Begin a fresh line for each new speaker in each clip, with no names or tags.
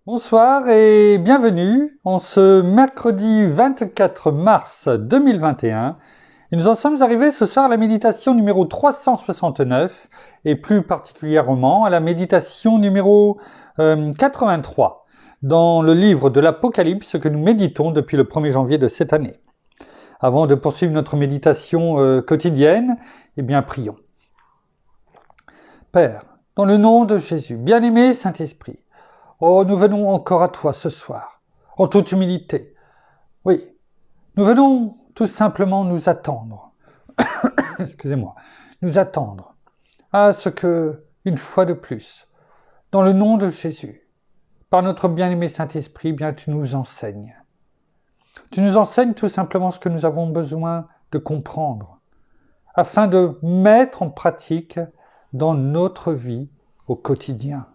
Bonsoir et bienvenue en ce mercredi 24 mars 2021. Et nous en sommes arrivés ce soir à la méditation numéro 369 et plus particulièrement à la méditation numéro 83 dans le livre de l'Apocalypse que nous méditons depuis le 1er janvier de cette année. Avant de poursuivre notre méditation quotidienne, eh bien prions. Père, dans le nom de Jésus, bien-aimé Saint-Esprit, oh, nous venons encore à toi ce soir, en toute humilité. Oui, nous venons tout simplement nous attendre, excusez-moi, nous attendre à ce que, une fois de plus, dans le nom de Jésus, par notre bien-aimé Saint-Esprit, bien tu nous enseignes. Tu nous enseignes tout simplement ce que nous avons besoin de comprendre, afin de mettre en pratique dans notre vie au quotidien.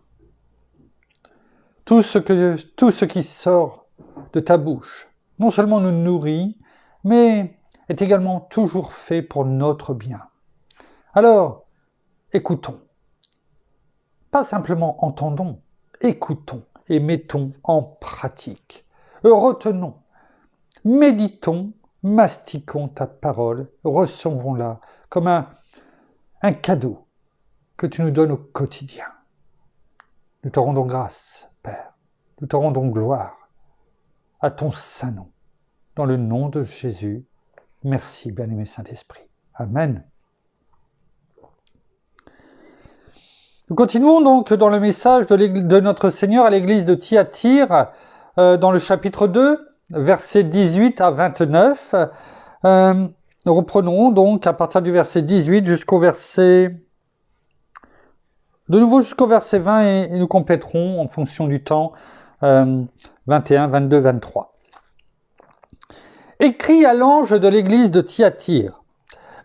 Tout ce qui sort de ta bouche, non seulement nous nourrit, mais est également toujours fait pour notre bien. Alors, écoutons. Pas simplement entendons, écoutons et mettons en pratique. Retenons, méditons, mastiquons ta parole, recevons-la comme un cadeau que tu nous donnes au quotidien. Nous te rendons grâce, Père. Nous te rendons gloire à ton saint nom. Dans le nom de Jésus, merci, bien-aimé Saint-Esprit. Amen. Nous continuons donc dans le message de notre Seigneur à l'église de Thyatire, dans le chapitre 2, versets 18 à 29. Nous reprenons donc à partir du verset 18 jusqu'au verset... De nouveau jusqu'au verset 20 et nous compléterons en fonction du temps 21, 22, 23. Écrit à l'ange de l'église de Thyatire.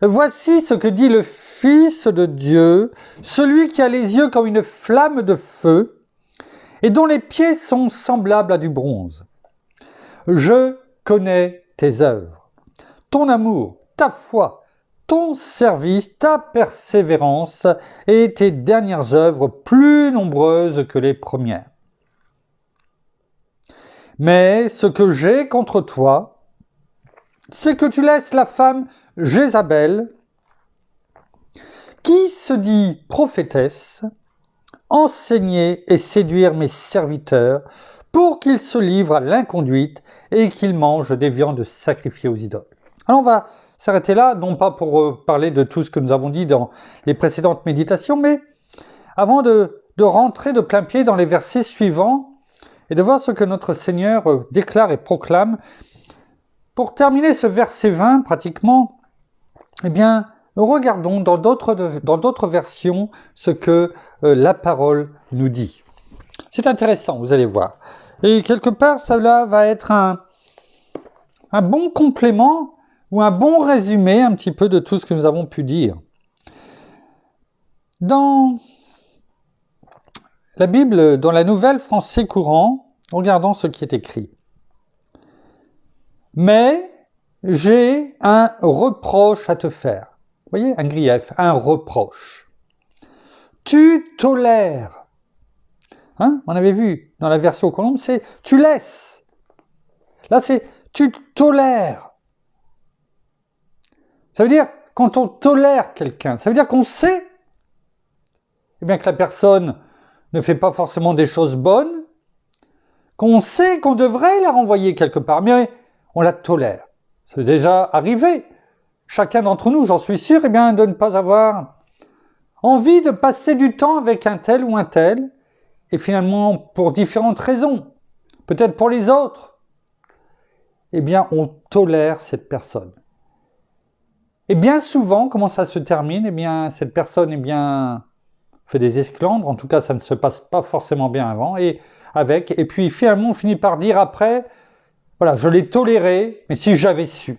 Voici ce que dit le Fils de Dieu, celui qui a les yeux comme une flamme de feu et dont les pieds sont semblables à du bronze. Je connais tes œuvres, ton amour, ta foi, ton service, ta persévérance et tes dernières œuvres plus nombreuses que les premières. Mais ce que j'ai contre toi, c'est que tu laisses la femme Jézabel, qui se dit prophétesse, enseigner et séduire mes serviteurs pour qu'ils se livrent à l'inconduite et qu'ils mangent des viandes sacrifiées aux idoles. Alors on va s'arrêter là, non pas pour parler de tout ce que nous avons dit dans les précédentes méditations, mais avant de rentrer de plein pied dans les versets suivants et de voir ce que notre Seigneur déclare et proclame. Pour terminer ce verset 20, pratiquement, eh bien, regardons dans d'autres versions ce que la parole nous dit. C'est intéressant, vous allez voir. Et quelque part, cela va être un bon complément ou un bon résumé un petit peu de tout ce que nous avons pu dire. Dans la Bible, dans la Nouvelle Français courant, regardons ce qui est écrit. Mais j'ai un reproche à te faire. Vous voyez, un grief, un reproche. Tu tolères. On avait vu dans la version colombe, c'est tu laisses. Là, c'est tu tolères. Ça veut dire, quand on tolère quelqu'un, ça veut dire qu'on sait que la personne ne fait pas forcément des choses bonnes, qu'on sait qu'on devrait la renvoyer quelque part, mais on la tolère. C'est déjà arrivé. Chacun d'entre nous, j'en suis sûr, de ne pas avoir envie de passer du temps avec un tel ou un tel, et finalement, pour différentes raisons, peut-être pour les autres, on tolère cette personne. Et bien souvent, comment ça se termine ? Cette personne, fait des esclandres. En tout cas, ça ne se passe pas forcément bien avant. Et puis finalement, on finit par dire après, voilà, je l'ai toléré, mais si j'avais su.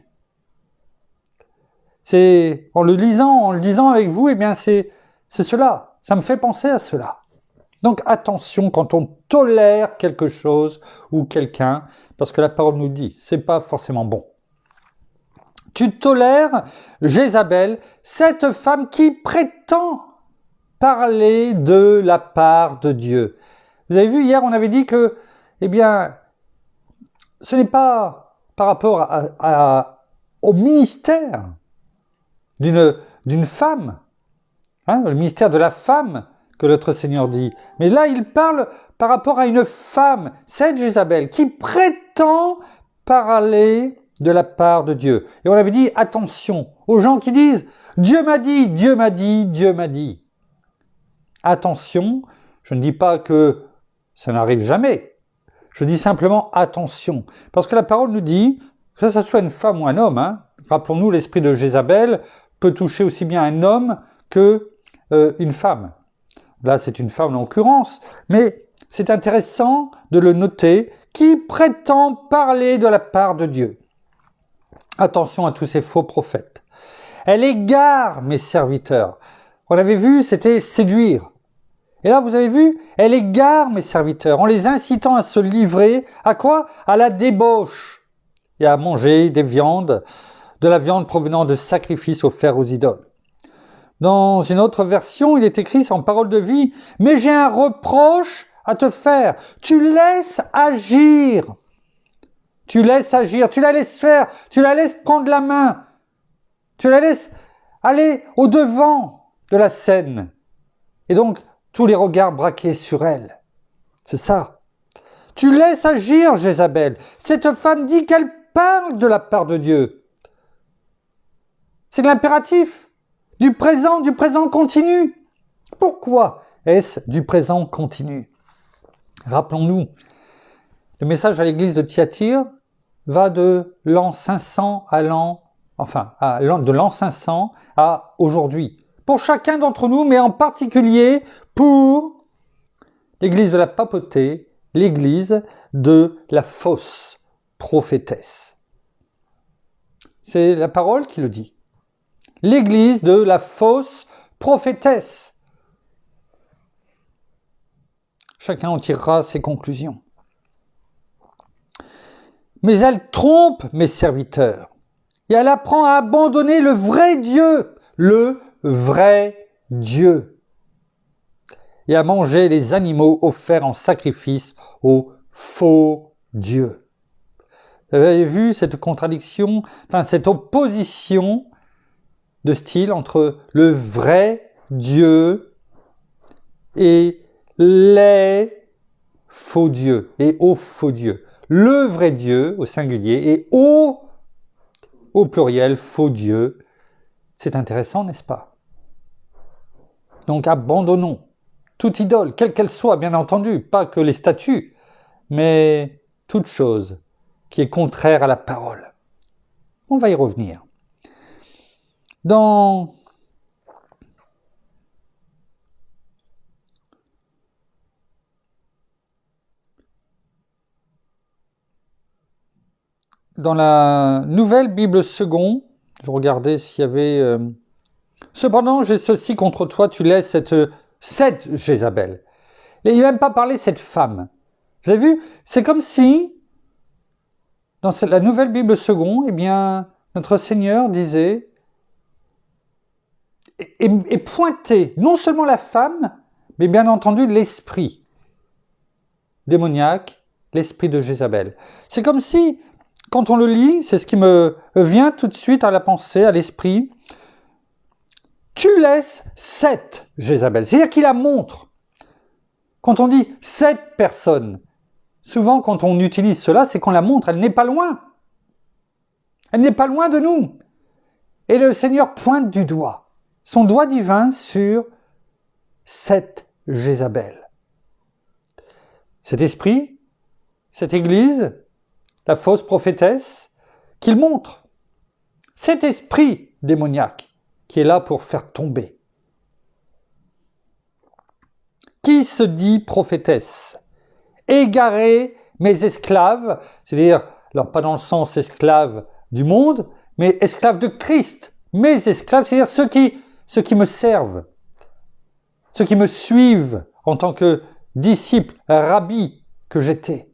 C'est, en le disant avec vous, c'est cela. Ça me fait penser à cela. Donc attention quand on tolère quelque chose ou quelqu'un, parce que la parole nous dit, c'est pas forcément bon. Tu tolères Jézabel, cette femme qui prétend parler de la part de Dieu. Vous avez vu, hier, on avait dit que eh bien, ce n'est pas par rapport au ministère d'une femme, hein, le ministère de la femme que notre Seigneur dit. Mais là, il parle par rapport à une femme, cette Jézabel, qui prétend parler de la part de Dieu. Et on avait dit, attention aux gens qui disent « Dieu m'a dit, Dieu m'a dit, Dieu m'a dit ». Attention, je ne dis pas que ça n'arrive jamais. Je dis simplement attention. Parce que la parole nous dit, que ce soit une femme ou un homme, hein, rappelons-nous, l'esprit de Jézabel peut toucher aussi bien un homme que une femme. Là, c'est une femme en l'occurrence, mais c'est intéressant de le noter, qui prétend parler de la part de Dieu. Attention à tous ces faux prophètes. Elle égare mes serviteurs. On avait vu, c'était séduire. Et là, vous avez vu, elle égare mes serviteurs en les incitant à se livrer à quoi? À la débauche et à manger des viandes, de la viande provenant de sacrifices offerts aux idoles. Dans une autre version, il est écrit en parole de vie, « Mais j'ai un reproche à te faire. Tu laisses agir. Tu laisses agir, tu la laisses faire, tu la laisses prendre la main. Tu la laisses aller au-devant de la scène. Et donc, tous les regards braqués sur elle. C'est ça. Tu laisses agir, Jézabel. Cette femme dit qu'elle parle de la part de Dieu. C'est de l'impératif. Du présent continu. Pourquoi est-ce du présent continu? Rappelons-nous, le message à l'église de Thyatire va de l'an 500 de l'an 500 à aujourd'hui. Pour chacun d'entre nous, mais en particulier pour l'église de la papauté, l'église de la fausse prophétesse. C'est la parole qui le dit. L'église de la fausse prophétesse. Chacun en tirera ses conclusions. Mais elle trompe mes serviteurs. Et elle apprend à abandonner le vrai Dieu. Le vrai Dieu. Et à manger les animaux offerts en sacrifice au faux Dieu. Vous avez vu cette contradiction, cette opposition de style entre le vrai Dieu et les faux dieux et aux faux dieux. Le vrai Dieu au singulier et au pluriel faux Dieu. C'est intéressant, n'est-ce pas? Donc abandonnons toute idole, quelle qu'elle soit, bien entendu, pas que les statues, mais toute chose qui est contraire à la parole. On va y revenir. Dans la Nouvelle Bible seconde, je regardais s'il y avait... Cependant, j'ai ceci contre toi, tu laisses cette Jézabel. Et il n'a même pas parlé de cette femme. Vous avez vu? C'est comme si, dans la Nouvelle Bible seconde, eh bien, notre Seigneur disait et pointait non seulement la femme, mais bien entendu l'esprit démoniaque, l'esprit de Jézabel. C'est comme si, quand on le lit, c'est ce qui me vient tout de suite à la pensée, à l'esprit, tu laisses cette Jézabel. C'est-à-dire qu'il la montre. Quand on dit cette personne, souvent quand on utilise cela, c'est qu'on la montre, elle n'est pas loin. Elle n'est pas loin de nous. Et le Seigneur pointe du doigt, son doigt divin sur cette Jézabel. Cet esprit, cette église, la fausse prophétesse, qu'il montre. Cet esprit démoniaque qui est là pour faire tomber. Qui se dit prophétesse? Égarer mes esclaves, c'est-à-dire, alors pas dans le sens esclave du monde, mais esclaves de Christ. Mes esclaves, c'est-à-dire ceux qui me servent, ceux qui me suivent en tant que disciple, rabbi que j'étais.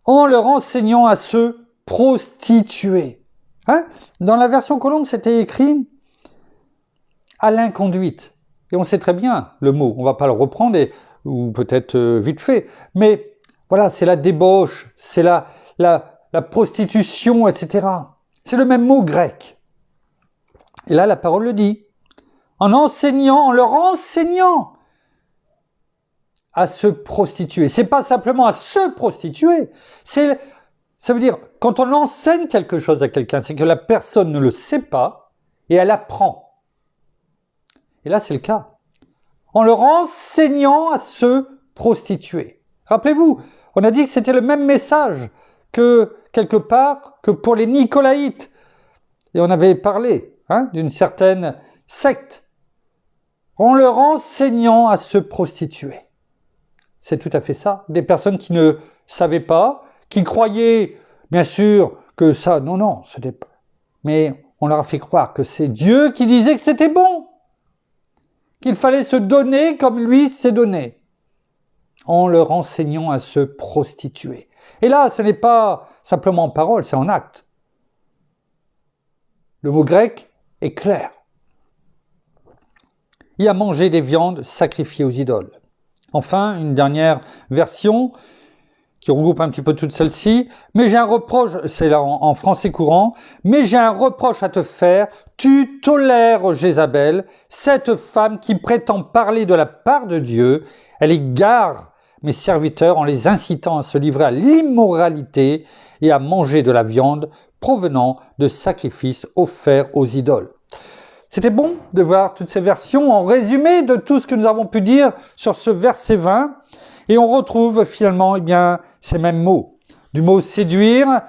En leur enseignant à se prostituer. Hein? Dans la version Colombe, c'était écrit à l'inconduite. Et on sait très bien le mot, on ne va pas le reprendre, ou peut-être vite fait, mais voilà, c'est la débauche, c'est la prostitution, etc. C'est le même mot grec. Et là, la parole le dit. En leur enseignant à se prostituer. C'est pas simplement à se prostituer, ça veut dire, quand on enseigne quelque chose à quelqu'un, c'est que la personne ne le sait pas et elle apprend. Et là, c'est le cas. En leur enseignant à se prostituer. Rappelez-vous, on a dit que c'était le même message que, quelque part, que pour les Nicolaïtes. Et on avait parlé d'une certaine secte. En leur enseignant à se prostituer. C'est tout à fait ça. Des personnes qui ne savaient pas, qui croyaient, bien sûr, que ça... Non, ce n'est pas... Mais on leur a fait croire que c'est Dieu qui disait que c'était bon. Qu'il fallait se donner comme lui s'est donné. En leur enseignant à se prostituer. Et là, ce n'est pas simplement en parole, c'est en acte. Le mot grec est clair. Et à manger des viandes sacrifiées aux idoles. Enfin, une dernière version qui regroupe un petit peu toutes celles-ci. Mais j'ai un reproche, c'est là en français courant, mais j'ai un reproche à te faire. Tu tolères Jézabel, cette femme qui prétend parler de la part de Dieu. Elle égare mes serviteurs en les incitant à se livrer à l'immoralité et à manger de la viande provenant de sacrifices offerts aux idoles. C'était bon de voir toutes ces versions en résumé de tout ce que nous avons pu dire sur ce verset 20. Et on retrouve finalement ces mêmes mots. Du mot séduire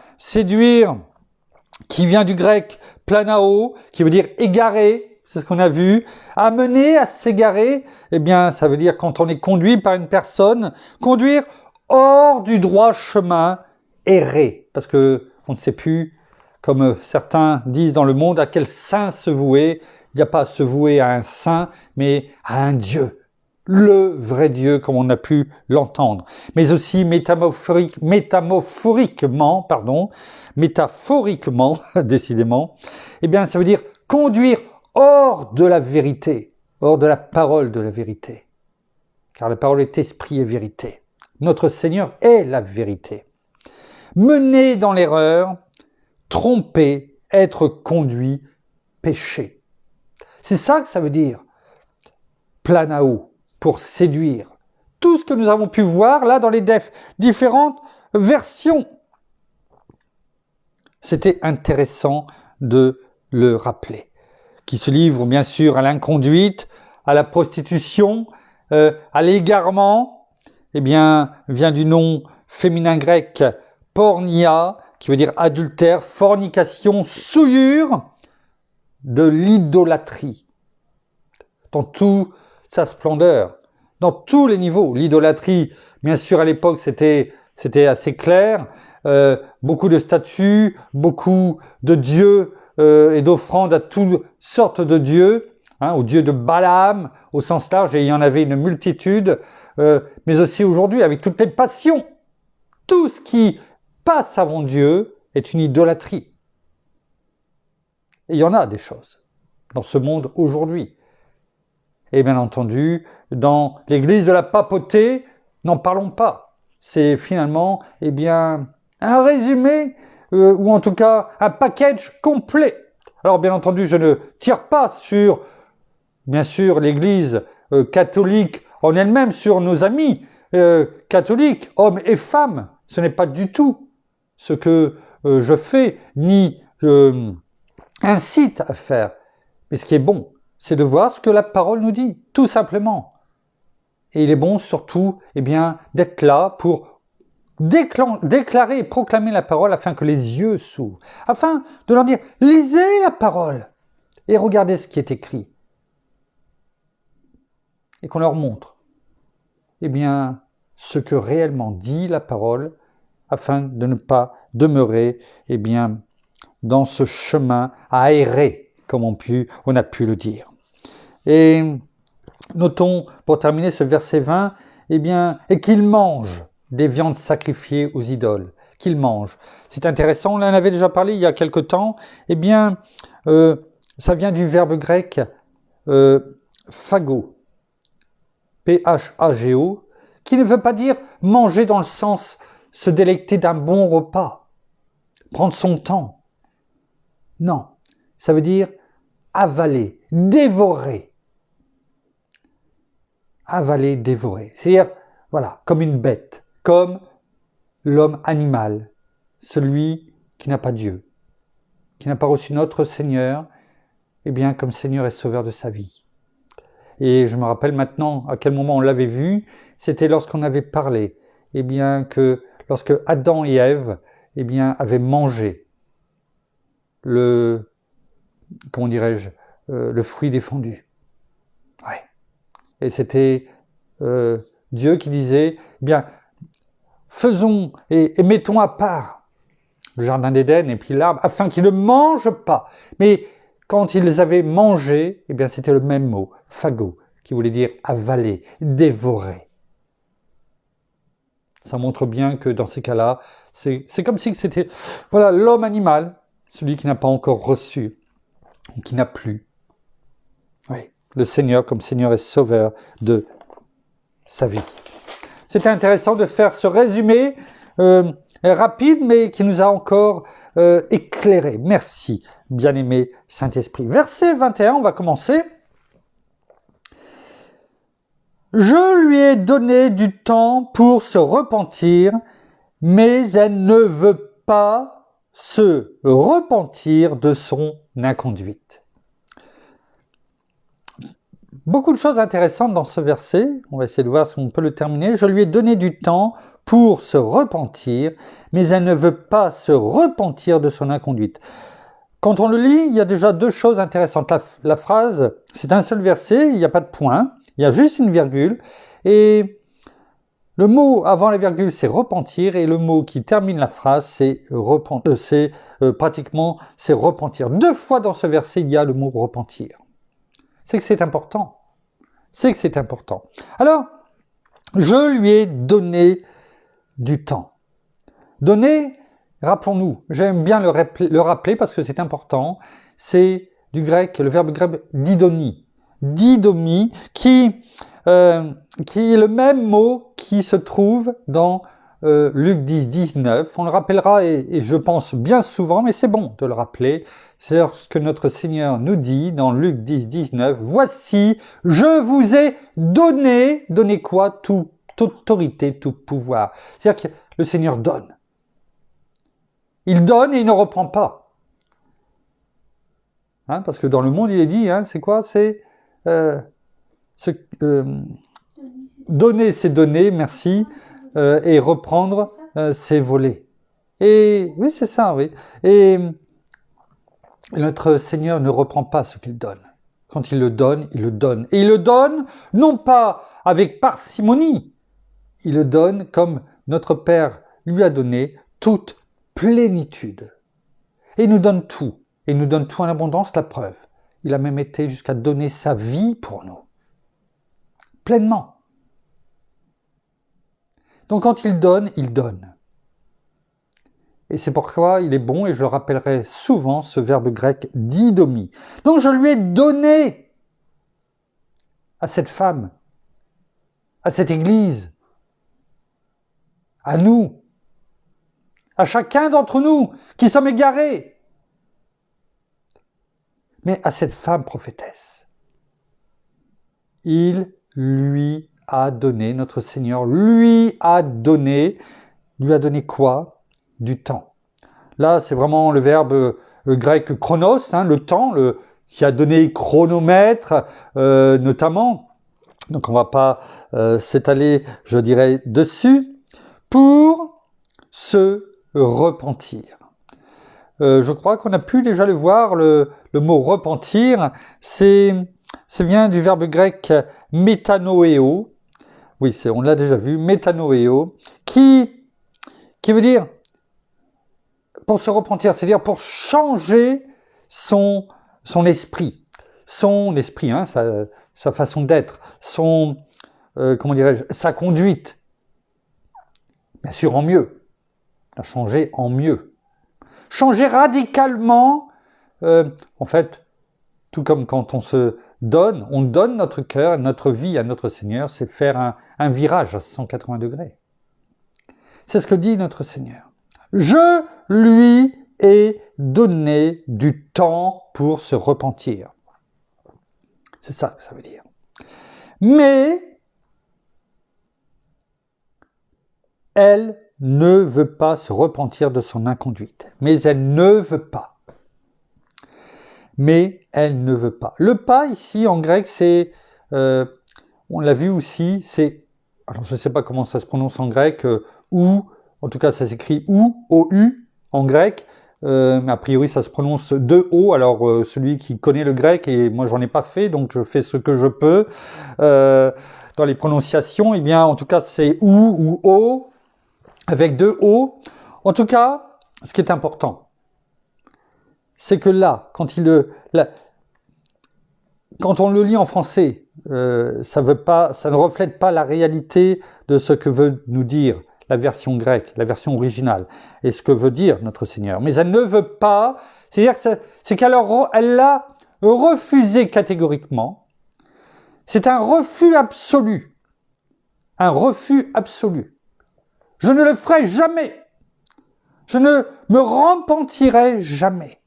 qui vient du grec planao, qui veut dire égarer, c'est ce qu'on a vu. Amener à s'égarer, ça veut dire quand on est conduit par une personne, conduire hors du droit chemin, errer. Parce que on ne sait plus, comme certains disent dans le monde, à quel saint se vouer. Il n'y a pas à se vouer à un saint, mais à un Dieu. Le vrai Dieu, comme on a pu l'entendre. Mais aussi métaphoriquement, décidément, ça veut dire conduire hors de la vérité, hors de la parole de la vérité. Car la parole est esprit et vérité. Notre Seigneur est la vérité. Mener dans l'erreur, tromper, être conduit, pécher. C'est ça que ça veut dire. Planao, pour séduire. Tout ce que nous avons pu voir là dans les différentes versions. C'était intéressant de le rappeler. Qui se livre bien sûr à l'inconduite, à la prostitution, à l'égarement, vient du nom féminin grec pornia, qui veut dire adultère, fornication, souillure, de l'idolâtrie. Dans toute sa splendeur, dans tous les niveaux. L'idolâtrie, bien sûr, à l'époque, c'était assez clair. Beaucoup de statues, beaucoup de dieux et d'offrandes à toutes sortes de dieux, au dieu de Balaam, au sens large, et il y en avait une multitude, mais aussi aujourd'hui, avec toutes les passions. Tout ce qui passe avant Dieu est une idolâtrie. Et il y en a des choses dans ce monde aujourd'hui. Et bien entendu, dans l'église de la papauté, n'en parlons pas. C'est finalement, un résumé, ou en tout cas un package complet. Alors bien entendu, je ne tire pas sur, bien sûr, l'église catholique en elle-même, sur nos amis catholiques, hommes et femmes. Ce n'est pas du tout ce que je fais, ni incite à faire. Mais ce qui est bon, c'est de voir ce que la parole nous dit, tout simplement. Et il est bon surtout, d'être là pour déclarer et proclamer la parole afin que les yeux s'ouvrent, afin de leur dire, lisez la parole et regardez ce qui est écrit. Et qu'on leur montre, ce que réellement dit la parole, afin de ne pas demeurer, dans ce chemin à errer, comme on a pu le dire. Et notons, pour terminer ce verset 20, et qu'il mange des viandes sacrifiées aux idoles, qu'il mange. C'est intéressant, on en avait déjà parlé il y a quelque temps, ça vient du verbe grec phago, P-H-A-G-O, qui ne veut pas dire manger dans le sens se délecter d'un bon repas, prendre son temps. Non, ça veut dire avaler, dévorer. Avaler, dévorer. C'est-à-dire, voilà, comme une bête, comme l'homme animal, celui qui n'a pas Dieu, qui n'a pas reçu notre Seigneur, eh bien, comme Seigneur et Sauveur de sa vie. Et je me rappelle maintenant à quel moment on l'avait vu, c'était lorsqu'on avait parlé, eh bien, que lorsque Adam et Ève, eh bien, avaient mangé le, comment dirais-je, le fruit défendu. Ouais. Et c'était Dieu qui disait, eh bien, faisons et mettons à part le jardin d'Éden et puis l'arbre, afin qu'ils ne mangent pas. Mais quand ils avaient mangé, eh bien, c'était le même mot, phago, qui voulait dire avaler, dévorer. Ça montre bien que dans ces cas-là, c'est comme si c'était, voilà, l'homme animal, celui qui n'a pas encore reçu, qui n'a plus. Oui, le Seigneur comme Seigneur et Sauveur de sa vie. C'était intéressant de faire ce résumé rapide, mais qui nous a encore éclairé. Merci, bien-aimé Saint-Esprit. Verset 21, on va commencer. Je lui ai donné du temps pour se repentir, mais elle ne veut pas se repentir de son inconduite. Beaucoup de choses intéressantes dans ce verset. On va essayer de voir si on peut le terminer. Je lui ai donné du temps pour se repentir, mais elle ne veut pas se repentir de son inconduite. Quand on le lit, il y a déjà deux choses intéressantes. La phrase, c'est un seul verset, il n'y a pas de point, il y a juste une virgule. Et le mot avant la virgule, c'est repentir, et le mot qui termine la phrase, c'est pratiquement c'est repentir. Deux fois dans ce verset, il y a le mot repentir. C'est que c'est important. C'est que c'est important. Alors, je lui ai donné du temps. Donner, rappelons-nous, j'aime bien le rappeler parce que c'est important, c'est du grec, le verbe grec didomi. Didomi, qui est le même mot qui se trouve dans Luc 10, 19. On le rappellera et je pense bien souvent, mais c'est bon de le rappeler. C'est ce que notre Seigneur nous dit dans Luc 10, 19. Voici, je vous ai donné quoi? Toute autorité, tout pouvoir. C'est-à-dire que le Seigneur donne. Il donne et il ne reprend pas. Hein, parce que dans le monde, il est dit, hein, c'est quoi? C'est donner, c'est donner, merci, et reprendre, c'est voler. Et oui, c'est ça, oui. Et notre Seigneur ne reprend pas ce qu'il donne. Quand il le donne, il le donne. Et il le donne, non pas avec parcimonie, il le donne comme notre Père lui a donné toute plénitude. Et il nous donne tout. Et il nous donne tout en abondance, la preuve. Il a même été jusqu'à donner sa vie pour nous. Pleinement. Donc quand il donne, il donne. Et c'est pourquoi il est bon, et je le rappellerai souvent, ce verbe grec didomi. Donc je lui ai donné à cette femme, à cette église, à nous, à chacun d'entre nous qui sommes égarés, mais à cette femme prophétesse. Il lui a donné, notre Seigneur lui a donné quoi? Du temps. Là, c'est vraiment le verbe grec chronos, hein, le temps, qui a donné chronomètre, notamment. Donc, on ne va pas s'étaler, je dirais, dessus, pour se repentir. Je crois qu'on a pu déjà le voir, le mot repentir, c'est vient du verbe grec métanoéo. Oui, on l'a déjà vu, métanoéo, qui veut dire pour se repentir, c'est-à-dire pour changer son esprit. Son esprit, hein, sa façon d'être, comment dirais-je, sa conduite. Bien sûr, en mieux. La changer en mieux. Changer radicalement, en fait, tout comme quand on se on donne notre cœur, notre vie à notre Seigneur, c'est faire un virage à 180 degrés. C'est ce que dit notre Seigneur. Je lui ai donné du temps pour se repentir. C'est ça que ça veut dire. Mais elle ne veut pas se repentir de son inconduite. Mais elle ne veut pas. Mais elle ne veut pas. Le pas ici en grec, c'est, on l'a vu aussi, c'est, alors je ne sais pas comment ça se prononce en grec, ou, en tout cas ça s'écrit ou, O-U en grec, mais a priori ça se prononce de O, alors celui qui connaît le grec, et moi j'en ai pas fait, donc je fais ce que je peux, dans les prononciations, eh bien en tout cas c'est ou O, avec deux O. En tout cas, ce qui est important, c'est que là, quand on le lit en français, ça ne reflète pas la réalité de ce que veut nous dire la version grecque, la version originale, et ce que veut dire notre Seigneur. Mais elle ne veut pas, c'est qu'elle l'a refusé catégoriquement. C'est un refus absolu. Un refus absolu. Je ne le ferai jamais. Je ne me repentirai jamais.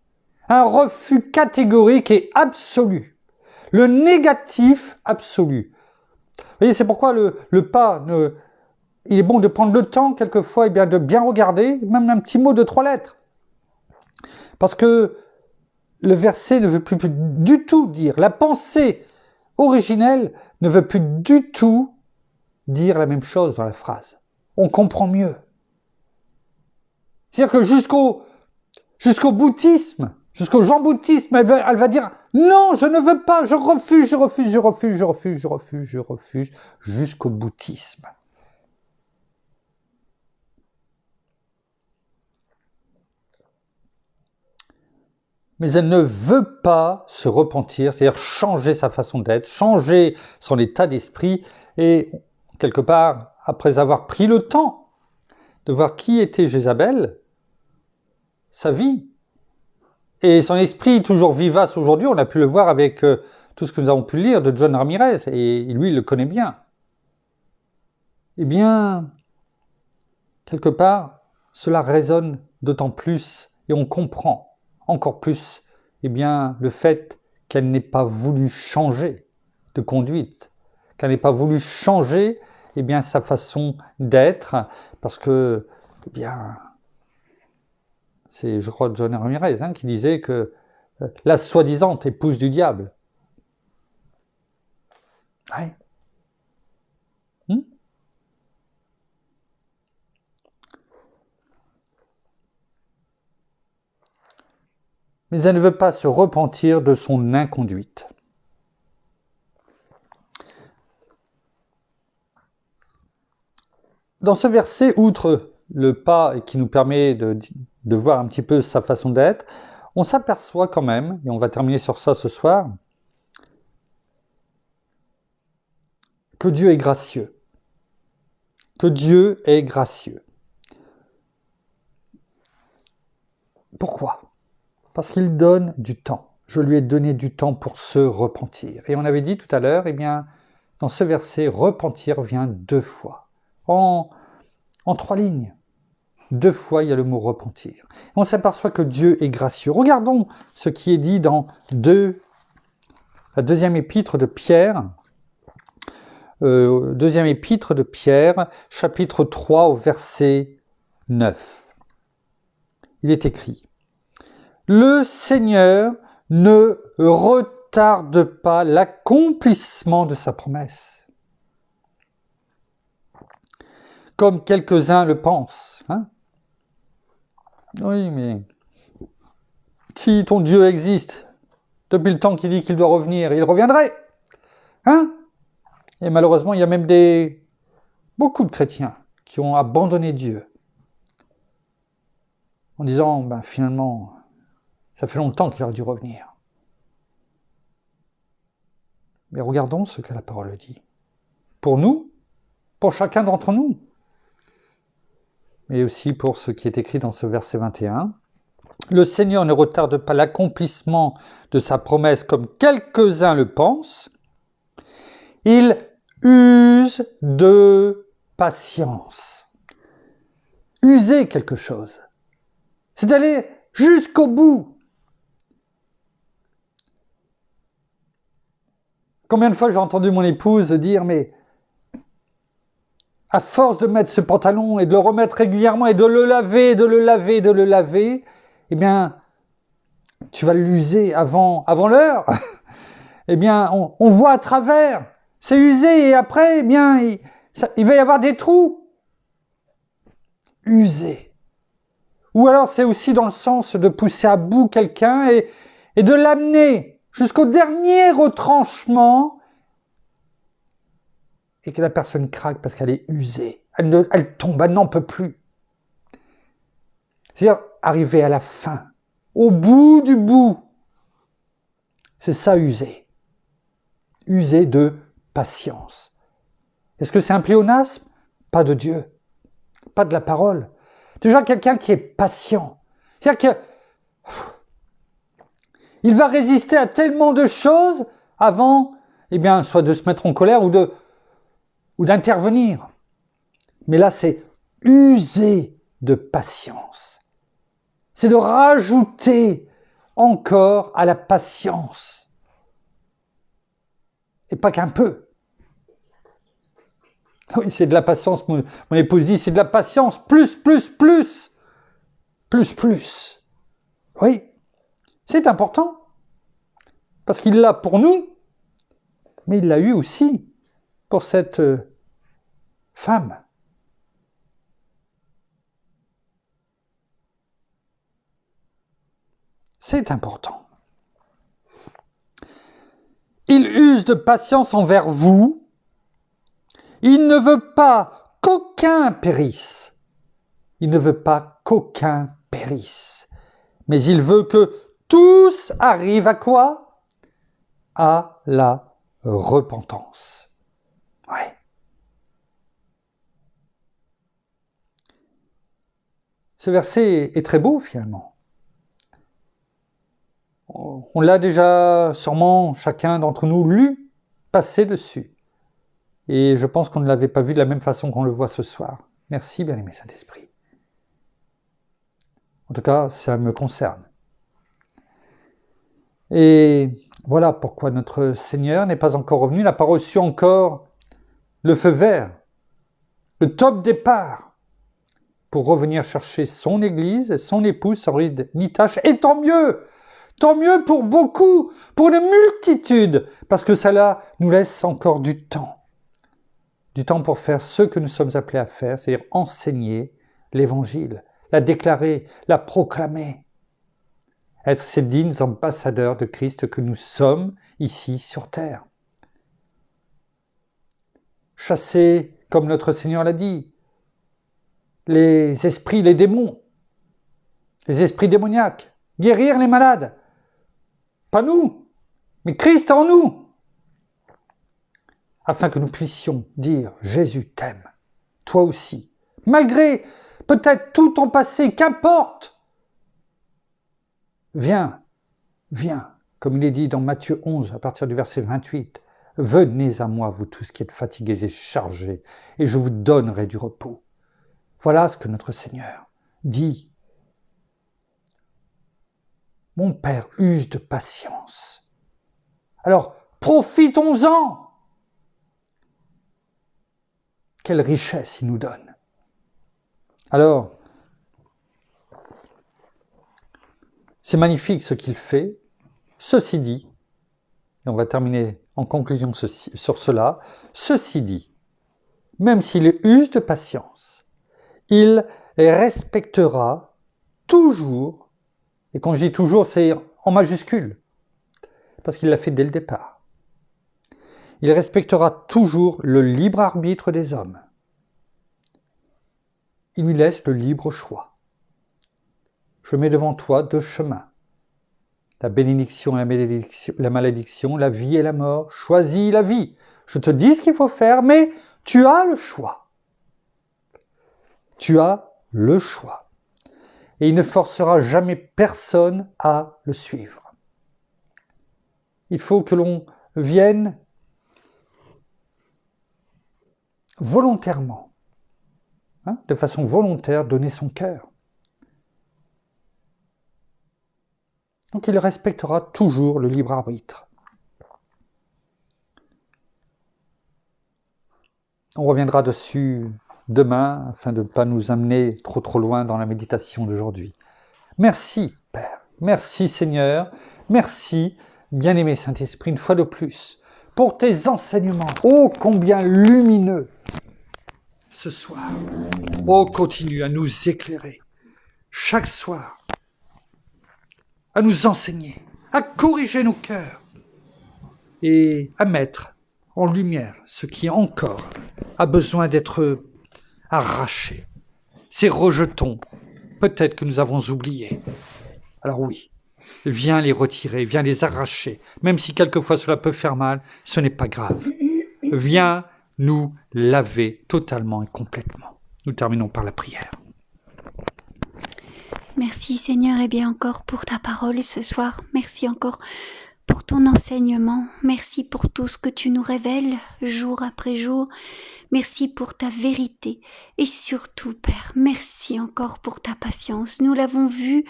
Un refus catégorique et absolu. Le négatif absolu. Vous voyez, c'est pourquoi le pas, il est bon de prendre le temps, quelquefois, de bien regarder, même un petit mot de 3 lettres. Parce que le verset ne veut plus du tout dire, la pensée originelle ne veut plus du tout dire la même chose dans la phrase. On comprend mieux. C'est-à-dire que jusqu'au bouddhisme, jusqu'au jean-bouddhisme, elle va dire « Non, je ne veux pas, je refuse, je refuse, je refuse, je refuse, je refuse, je refuse », jusqu'au bouddhisme. Mais elle ne veut pas se repentir, c'est-à-dire changer sa façon d'être, changer son état d'esprit, et quelque part, après avoir pris le temps de voir qui était Jézabel, sa vie, et son esprit toujours vivace aujourd'hui, on a pu le voir avec tout ce que nous avons pu lire de John Ramirez, et lui, il le connaît bien. Eh bien, quelque part, cela résonne d'autant plus, et on comprend encore plus, eh bien, le fait qu'elle n'ait pas voulu changer de conduite, qu'elle n'ait pas voulu changer, eh bien, sa façon d'être, parce que, eh bien, c'est, je crois, John Ramirez qui disait que la soi-disant épouse du diable. Ouais. Mais elle ne veut pas se repentir de son inconduite. Dans ce verset, outre le pas qui nous permet de voir un petit peu sa façon d'être, on s'aperçoit quand même, et on va terminer sur ça ce soir, que Dieu est gracieux. Que Dieu est gracieux. Pourquoi ? Parce qu'il donne du temps. Je lui ai donné du temps pour se repentir. Et on avait dit tout à l'heure, eh bien, dans ce verset, repentir vient 2 fois. En 3 lignes. 2 fois, il y a le mot repentir. On s'aperçoit que Dieu est gracieux. Regardons ce qui est dit dans la deuxième épître de Pierre. Deuxième épître de Pierre, chapitre 3, au verset 9. Il est écrit: Le Seigneur ne retarde pas l'accomplissement de sa promesse, comme quelques-uns le pensent. Oui, mais si ton Dieu existe, depuis le temps qu'il dit qu'il doit revenir, il reviendrait. Et malheureusement, il y a même beaucoup de chrétiens qui ont abandonné Dieu en disant, finalement, ça fait longtemps qu'il aurait dû revenir. Mais regardons ce que la parole dit. Pour nous, pour chacun d'entre nous, mais aussi pour ce qui est écrit dans ce verset 21. Le Seigneur ne retarde pas l'accomplissement de sa promesse comme quelques-uns le pensent. Il use de patience. User quelque chose, c'est d'aller jusqu'au bout. Combien de fois j'ai entendu mon épouse dire, mais à force de mettre ce pantalon et de le remettre régulièrement et de le laver, de le laver, de le laver, eh bien, tu vas l'user avant l'heure. Eh bien, on voit à travers. C'est usé et après, eh bien, il va y avoir des trous. Usé. Ou alors, c'est aussi dans le sens de pousser à bout quelqu'un et de l'amener jusqu'au dernier retranchement et que la personne craque parce qu'elle est usée. Elle tombe, elle n'en peut plus. C'est-à-dire arriver à la fin, au bout du bout. C'est ça, user. User de patience. Est-ce que c'est un pléonasme? Pas de Dieu, pas de la parole. Déjà quelqu'un qui est patient. C'est-à-dire qu'il va résister à tellement de choses avant, eh bien, soit de se mettre en colère ou d'intervenir. Mais là, c'est user de patience. C'est de rajouter encore à la patience. Et pas qu'un peu. Oui, c'est de la patience, mon épouse dit, c'est de la patience, plus. Oui, c'est important. Parce qu'il l'a pour nous, mais il l'a eu aussi pour cette femme. C'est important. Il use de patience envers vous. Il ne veut pas qu'aucun périsse. Il ne veut pas qu'aucun périsse. Mais il veut que tous arrivent à quoi? À la repentance. Ouais. Ce verset est très beau finalement. On l'a déjà sûrement chacun d'entre nous lu, passé dessus. Et je pense qu'on ne l'avait pas vu de la même façon qu'on le voit ce soir. Merci, bien-aimé Saint-Esprit. En tout cas, ça me concerne. Et voilà pourquoi notre Seigneur n'est pas encore revenu, n'a pas reçu encore le feu vert, le top départ, pour revenir chercher son Église, son épouse, sans ride ni tâche. Et tant mieux pour beaucoup, pour une multitude, parce que cela nous laisse encore du temps pour faire ce que nous sommes appelés à faire, c'est-à-dire enseigner l'Évangile, la déclarer, la proclamer, être ces dignes ambassadeurs de Christ que nous sommes ici sur terre. Chasser, comme notre Seigneur l'a dit, les esprits, les démons, les esprits démoniaques, guérir les malades. Pas nous, mais Christ en nous. Afin que nous puissions dire « Jésus t'aime, toi aussi ». Malgré peut-être tout ton passé, qu'importe. Viens, comme il est dit dans Matthieu 11, à partir du verset 28. « Venez à moi, vous tous qui êtes fatigués et chargés, et je vous donnerai du repos. » Voilà ce que notre Seigneur dit. Mon Père use de patience. Alors, profitons-en. Quelle richesse il nous donne. Alors, c'est magnifique ce qu'il fait. Ceci dit, et on va terminer en conclusion sur cela, ceci dit, même s'il use de patience, il respectera toujours, et quand je dis toujours, c'est en majuscule, parce qu'il l'a fait dès le départ. Il respectera toujours le libre arbitre des hommes. Il lui laisse le libre choix. Je mets devant toi deux chemins. La bénédiction et la malédiction, la vie et la mort. Choisis la vie. Je te dis ce qu'il faut faire, mais tu as le choix. Tu as le choix. et il ne forcera jamais personne à le suivre. Il faut que l'on vienne volontairement, de façon volontaire, donner son cœur. Donc il respectera toujours le libre arbitre. On reviendra dessus demain afin de ne pas nous amener trop loin dans la méditation d'aujourd'hui. Merci Père, merci Seigneur, merci bien-aimé Saint-Esprit une fois de plus pour tes enseignements, ô combien lumineux ce soir. Oh, continue à nous éclairer chaque soir, à nous enseigner, à corriger nos cœurs et à mettre en lumière ce qui encore a besoin d'être arraché. Ces rejetons, peut-être que nous avons oubliés. Alors oui, viens les retirer, viens les arracher. Même si quelquefois cela peut faire mal, ce n'est pas grave. Viens nous laver totalement et complètement. Nous terminons par la prière.
Merci Seigneur et bien encore pour ta parole ce soir. Merci encore pour ton enseignement. Merci pour tout ce que tu nous révèles jour après jour. Merci pour ta vérité et surtout, Père, merci encore pour ta patience. Nous l'avons vu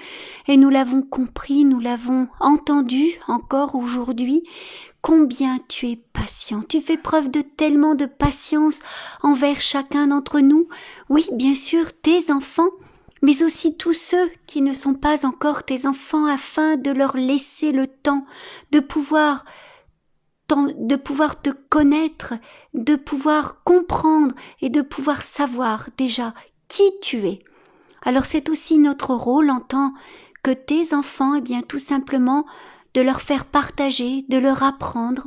et nous l'avons compris, nous l'avons entendu encore aujourd'hui. Combien tu es patient, tu fais preuve de tellement de patience envers chacun d'entre nous. Oui, bien sûr, tes enfants, mais aussi tous ceux qui ne sont pas encore tes enfants, afin de leur laisser le temps de pouvoir te connaître, de pouvoir comprendre et de pouvoir savoir déjà qui tu es. Alors c'est aussi notre rôle en tant que tes enfants, tout simplement de leur faire partager, de leur apprendre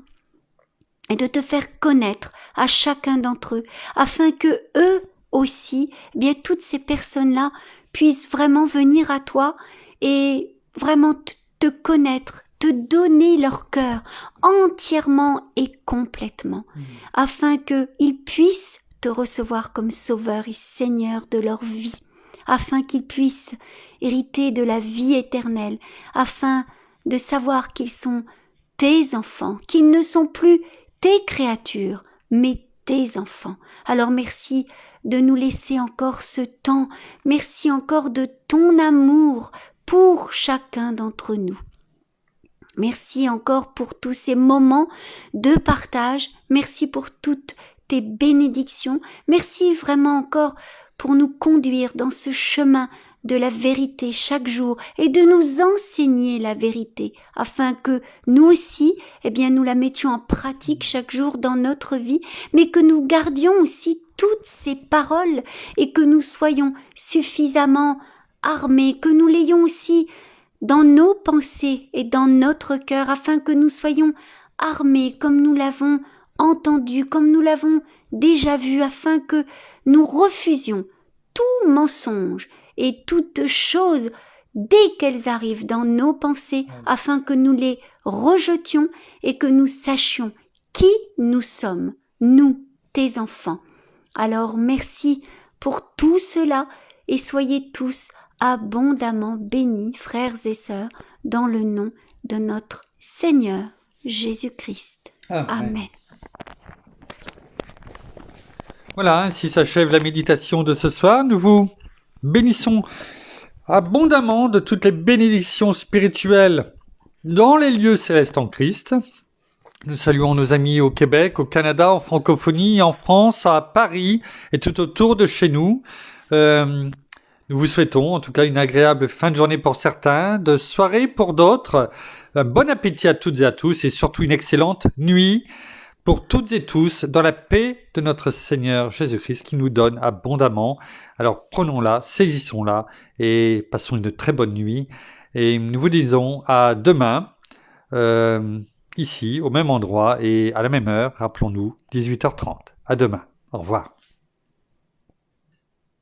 et de te faire connaître à chacun d'entre eux, afin que eux aussi, toutes ces personnes-là puissent vraiment venir à toi et vraiment te connaître, te donner leur cœur entièrement et complètement, afin qu'ils puissent te recevoir comme Sauveur et Seigneur de leur vie, afin qu'ils puissent hériter de la vie éternelle, afin de savoir qu'ils sont tes enfants, qu'ils ne sont plus tes créatures, mais tes enfants. Alors merci de nous laisser encore ce temps, merci encore de ton amour pour chacun d'entre nous. Merci encore pour tous ces moments de partage. Merci pour toutes tes bénédictions. Merci vraiment encore pour nous conduire dans ce chemin de la vérité chaque jour et de nous enseigner la vérité afin que nous aussi, nous la mettions en pratique chaque jour dans notre vie, mais que nous gardions aussi toutes ces paroles et que nous soyons suffisamment armés, que nous l'ayons aussi dans nos pensées et dans notre cœur, afin que nous soyons armés comme nous l'avons entendu, comme nous l'avons déjà vu, afin que nous refusions tout mensonge et toute chose dès qu'elles arrivent dans nos pensées, afin que nous les rejetions et que nous sachions qui nous sommes, nous, tes enfants. Alors merci pour tout cela et soyez tous abondamment bénis, frères et sœurs, dans le nom de notre Seigneur Jésus-Christ. Amen.
Voilà, ainsi s'achève la méditation de ce soir. Nous vous bénissons abondamment de toutes les bénédictions spirituelles dans les lieux célestes en Christ. Nous saluons nos amis au Québec, au Canada, en francophonie, en France, à Paris et tout autour de chez nous. Nous vous souhaitons en tout cas une agréable fin de journée pour certains, de soirée pour d'autres. Un bon appétit à toutes et à tous et surtout une excellente nuit pour toutes et tous dans la paix de notre Seigneur Jésus-Christ qui nous donne abondamment. Alors prenons-la, saisissons-la et passons une très bonne nuit. Et nous vous disons à demain, ici, au même endroit et à la même heure, rappelons-nous, 18h30. À demain. Au revoir.